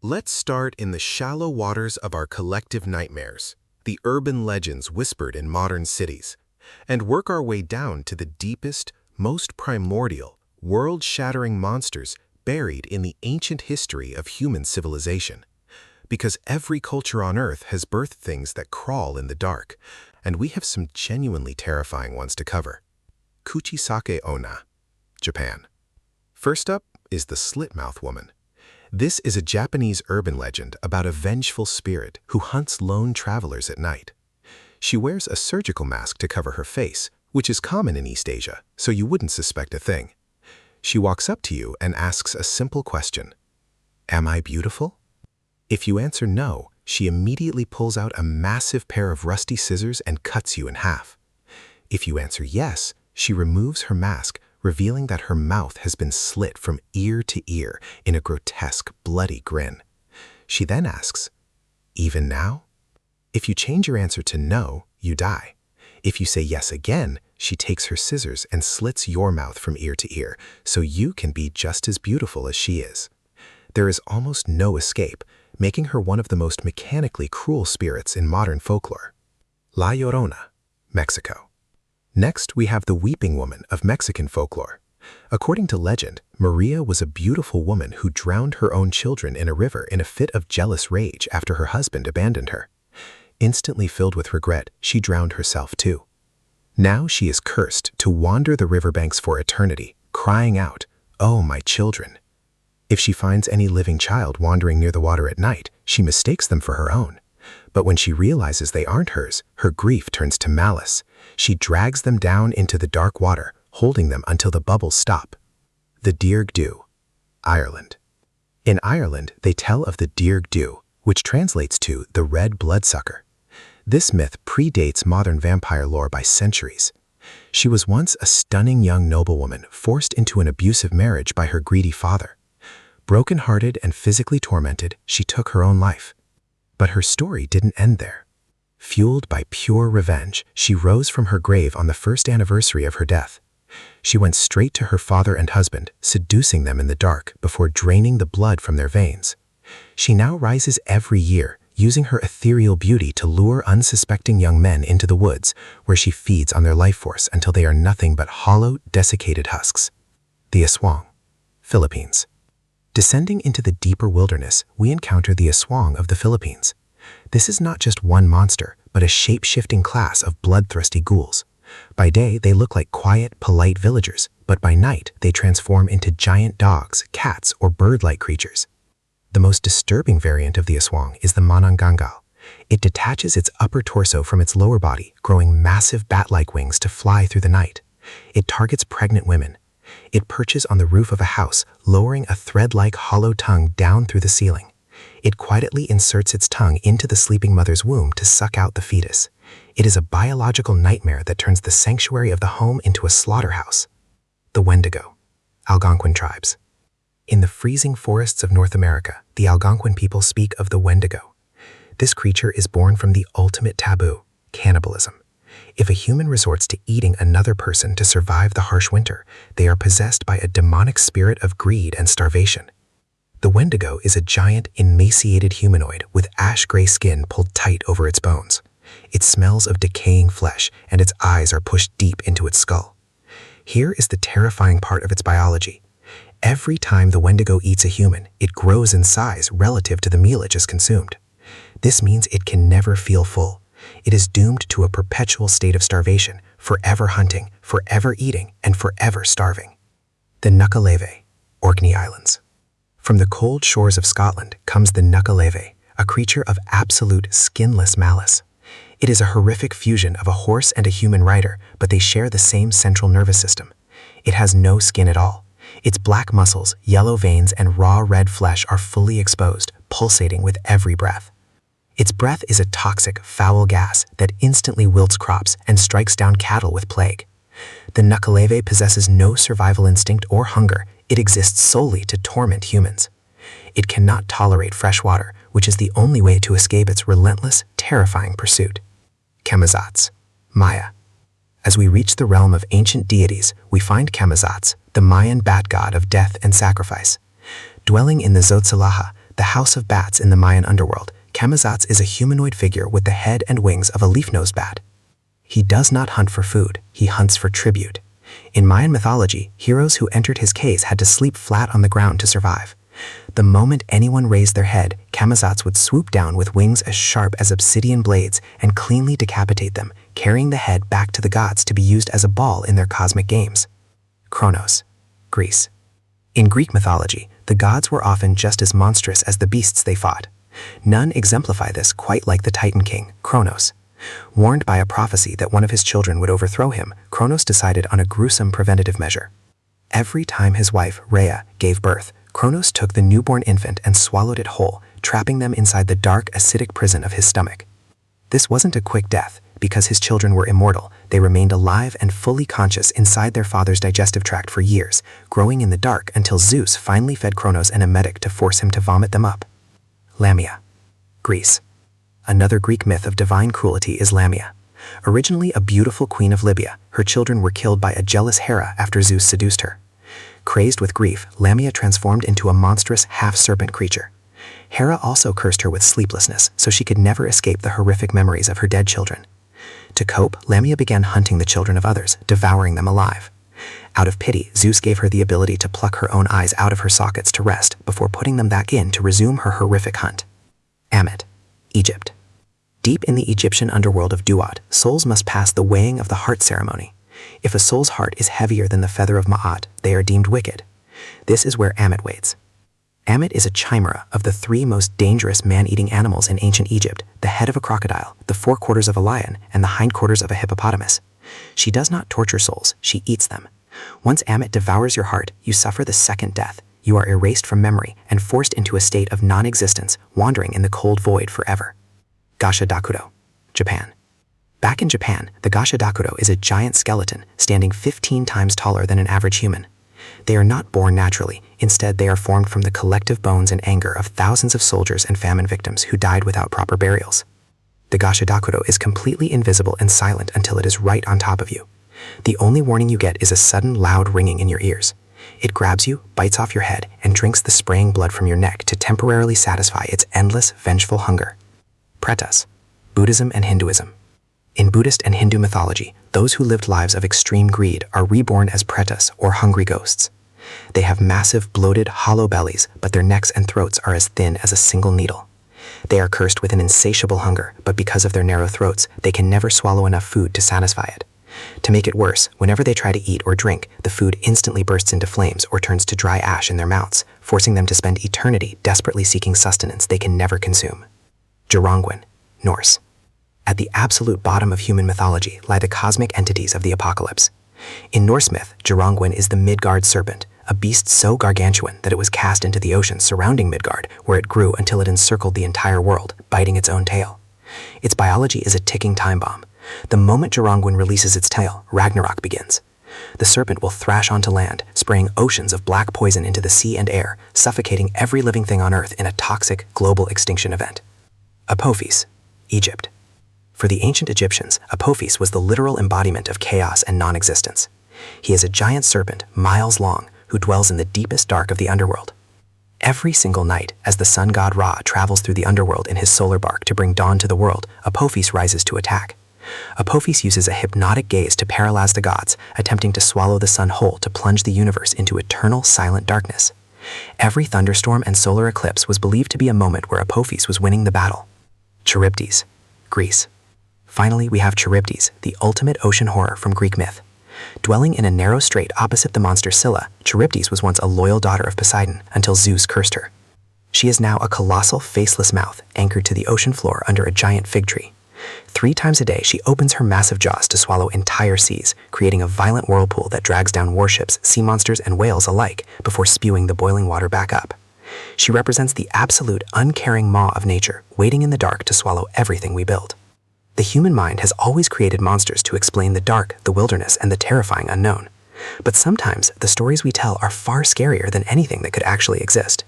Let's start in the shallow waters of our collective nightmares, the urban legends whispered in modern cities, and work our way down to the deepest, most primordial, world-shattering monsters buried in the ancient history of human civilization. Because every culture on Earth has birthed things that crawl in the dark, and we have some genuinely terrifying ones to cover. Kuchisake-Onna, Japan. First up is the slit-mouth woman. This is a Japanese urban legend about a vengeful spirit who hunts lone travelers at night. She wears a surgical mask to cover her face, which is common in East Asia, so you wouldn't suspect a thing. She walks up to you and asks a simple question. Am I beautiful? If you answer no, she immediately pulls out a massive pair of rusty scissors and cuts you in half. If you answer yes, she removes her mask, revealing that her mouth has been slit from ear to ear in a grotesque, bloody grin. She then asks, even now? If you change your answer to no, you die. If you say yes again, she takes her scissors and slits your mouth from ear to ear, so you can be just as beautiful as she is. There is almost no escape, making her one of the most mechanically cruel spirits in modern folklore. La Llorona, Mexico. Next, we have the Weeping Woman of Mexican folklore. According to legend, Maria was a beautiful woman who drowned her own children in a river in a fit of jealous rage after her husband abandoned her. Instantly filled with regret, she drowned herself too. Now she is cursed to wander the riverbanks for eternity, crying out, "Oh, my children." If she finds any living child wandering near the water at night, she mistakes them for her own. But when she realizes they aren't hers, her grief turns to malice. She drags them down into the dark water, holding them until the bubbles stop. The Dearg Dhu, Ireland. In Ireland, they tell of the Dearg Dhu, which translates to the red bloodsucker. This myth predates modern vampire lore by centuries. She was once a stunning young noblewoman forced into an abusive marriage by her greedy father. Broken-hearted and physically tormented, she took her own life. But her story didn't end there. Fueled by pure revenge, she rose from her grave on the first anniversary of her death. She went straight to her father and husband, seducing them in the dark before draining the blood from their veins. She now rises every year, using her ethereal beauty to lure unsuspecting young men into the woods, where she feeds on their life force until they are nothing but hollow, desiccated husks. The Aswang, Philippines. Descending into the deeper wilderness, we encounter the Aswang of the Philippines. This is not just one monster, but a shape-shifting class of bloodthirsty ghouls. By day, they look like quiet, polite villagers, but by night, they transform into giant dogs, cats, or bird-like creatures. The most disturbing variant of the Aswang is the Manananggal. It detaches its upper torso from its lower body, growing massive bat-like wings to fly through the night. It targets pregnant women. It perches on the roof of a house, lowering a thread-like hollow tongue down through the ceiling. It quietly inserts its tongue into the sleeping mother's womb to suck out the fetus. It is a biological nightmare that turns the sanctuary of the home into a slaughterhouse. The Wendigo, Algonquin tribes. In the freezing forests of North America, the Algonquin people speak of the Wendigo. This creature is born from the ultimate taboo, cannibalism. If a human resorts to eating another person to survive the harsh winter, they are possessed by a demonic spirit of greed and starvation. The Wendigo is a giant, emaciated humanoid with ash-gray skin pulled tight over its bones. It smells of decaying flesh, and its eyes are pushed deep into its skull. Here is the terrifying part of its biology. Every time the Wendigo eats a human, it grows in size relative to the meal it just consumed. This means it can never feel full. It is doomed to a perpetual state of starvation, forever hunting, forever eating, and forever starving. The Nukaleve, Orkney Islands. From the cold shores of Scotland comes the Nukaleve, a creature of absolute skinless malice. It is a horrific fusion of a horse and a human rider, but they share the same central nervous system. It has no skin at all. Its black muscles, yellow veins, and raw red flesh are fully exposed, pulsating with every breath. Its breath is a toxic, foul gas that instantly wilts crops and strikes down cattle with plague. The Nukaleve possesses no survival instinct or hunger. It exists solely to torment humans. It cannot tolerate fresh water, which is the only way to escape its relentless, terrifying pursuit. Camazotz, Maya. As we reach the realm of ancient deities, we find Camazotz, the Mayan bat god of death and sacrifice. Dwelling in the Tzotzalaja, the House of Bats in the Mayan underworld, Camazotz is a humanoid figure with the head and wings of a leaf-nosed bat. He does not hunt for food, he hunts for tribute. In Mayan mythology, heroes who entered his case had to sleep flat on the ground to survive. The moment anyone raised their head, Camazotz would swoop down with wings as sharp as obsidian blades and cleanly decapitate them, carrying the head back to the gods to be used as a ball in their cosmic games. Kronos, Greece. In Greek mythology, the gods were often just as monstrous as the beasts they fought. None exemplify this quite like the Titan king, Kronos. Warned by a prophecy that one of his children would overthrow him, Kronos decided on a gruesome preventative measure. Every time his wife, Rhea, gave birth, Kronos took the newborn infant and swallowed it whole, trapping them inside the dark, acidic prison of his stomach. This wasn't a quick death. Because his children were immortal, they remained alive and fully conscious inside their father's digestive tract for years, growing in the dark until Zeus finally fed Kronos an emetic to force him to vomit them up. Lamia, Greece. Another Greek myth of divine cruelty is Lamia. Originally a beautiful queen of Libya, her children were killed by a jealous Hera after Zeus seduced her. Crazed with grief, Lamia transformed into a monstrous half-serpent creature. Hera also cursed her with sleeplessness, so she could never escape the horrific memories of her dead children. To cope, Lamia began hunting the children of others, devouring them alive. Out of pity, Zeus gave her the ability to pluck her own eyes out of her sockets to rest before putting them back in to resume her horrific hunt. Ammit, Egypt. Deep in the Egyptian underworld of Duat, souls must pass the weighing of the heart ceremony. If a soul's heart is heavier than the feather of Ma'at, they are deemed wicked. This is where Ammit waits. Ammit is a chimera of the three most dangerous man-eating animals in ancient Egypt, the head of a crocodile, the forequarters of a lion, and the hindquarters of a hippopotamus. She does not torture souls, she eats them. Once Ammit devours your heart, you suffer the second death. You are erased from memory and forced into a state of non-existence, wandering in the cold void forever. Gasha-dakudo, Japan. Back in Japan, the Gasha-dakudo is a giant skeleton, standing 15 times taller than an average human. They are not born naturally. Instead, they are formed from the collective bones and anger of thousands of soldiers and famine victims who died without proper burials. The Gasha-dakudo is completely invisible and silent until it is right on top of you. The only warning you get is a sudden loud ringing in your ears. It grabs you, bites off your head, and drinks the spraying blood from your neck to temporarily satisfy its endless, vengeful hunger. Pretas, Buddhism and Hinduism. In Buddhist and Hindu mythology, those who lived lives of extreme greed are reborn as pretas, or hungry ghosts. They have massive, bloated, hollow bellies, but their necks and throats are as thin as a single needle. They are cursed with an insatiable hunger, but because of their narrow throats, they can never swallow enough food to satisfy it. To make it worse, whenever they try to eat or drink, the food instantly bursts into flames or turns to dry ash in their mouths, forcing them to spend eternity desperately seeking sustenance they can never consume. Jarongwin, Norse. At the absolute bottom of human mythology lie the cosmic entities of the apocalypse. In Norse myth, Jarongwin is the Midgard serpent, a beast so gargantuan that it was cast into the ocean surrounding Midgard, where it grew until it encircled the entire world, biting its own tail. Its biology is a ticking time bomb. The moment Jarongwin releases its tail, Ragnarok begins. The serpent will thrash onto land, spraying oceans of black poison into the sea and air, suffocating every living thing on Earth in a toxic, global extinction event. Apophis, Egypt. For the ancient Egyptians, Apophis was the literal embodiment of chaos and non-existence. He is a giant serpent, miles long, who dwells in the deepest dark of the underworld. Every single night, as the sun god Ra travels through the underworld in his solar bark to bring dawn to the world, Apophis rises to attack. Apophis uses a hypnotic gaze to paralyze the gods, attempting to swallow the sun whole to plunge the universe into eternal silent darkness. Every thunderstorm and solar eclipse was believed to be a moment where Apophis was winning the battle. Charybdis, Greece. Finally, we have Charybdis, the ultimate ocean horror from Greek myth. Dwelling in a narrow strait opposite the monster Scylla, Charybdis was once a loyal daughter of Poseidon until Zeus cursed her. She is now a colossal, faceless mouth anchored to the ocean floor under a giant fig tree. 3 times a day, she opens her massive jaws to swallow entire seas, creating a violent whirlpool that drags down warships, sea monsters, and whales alike before spewing the boiling water back up. She represents the absolute, uncaring maw of nature, waiting in the dark to swallow everything we build. The human mind has always created monsters to explain the dark, the wilderness, and the terrifying unknown. But sometimes, the stories we tell are far scarier than anything that could actually exist.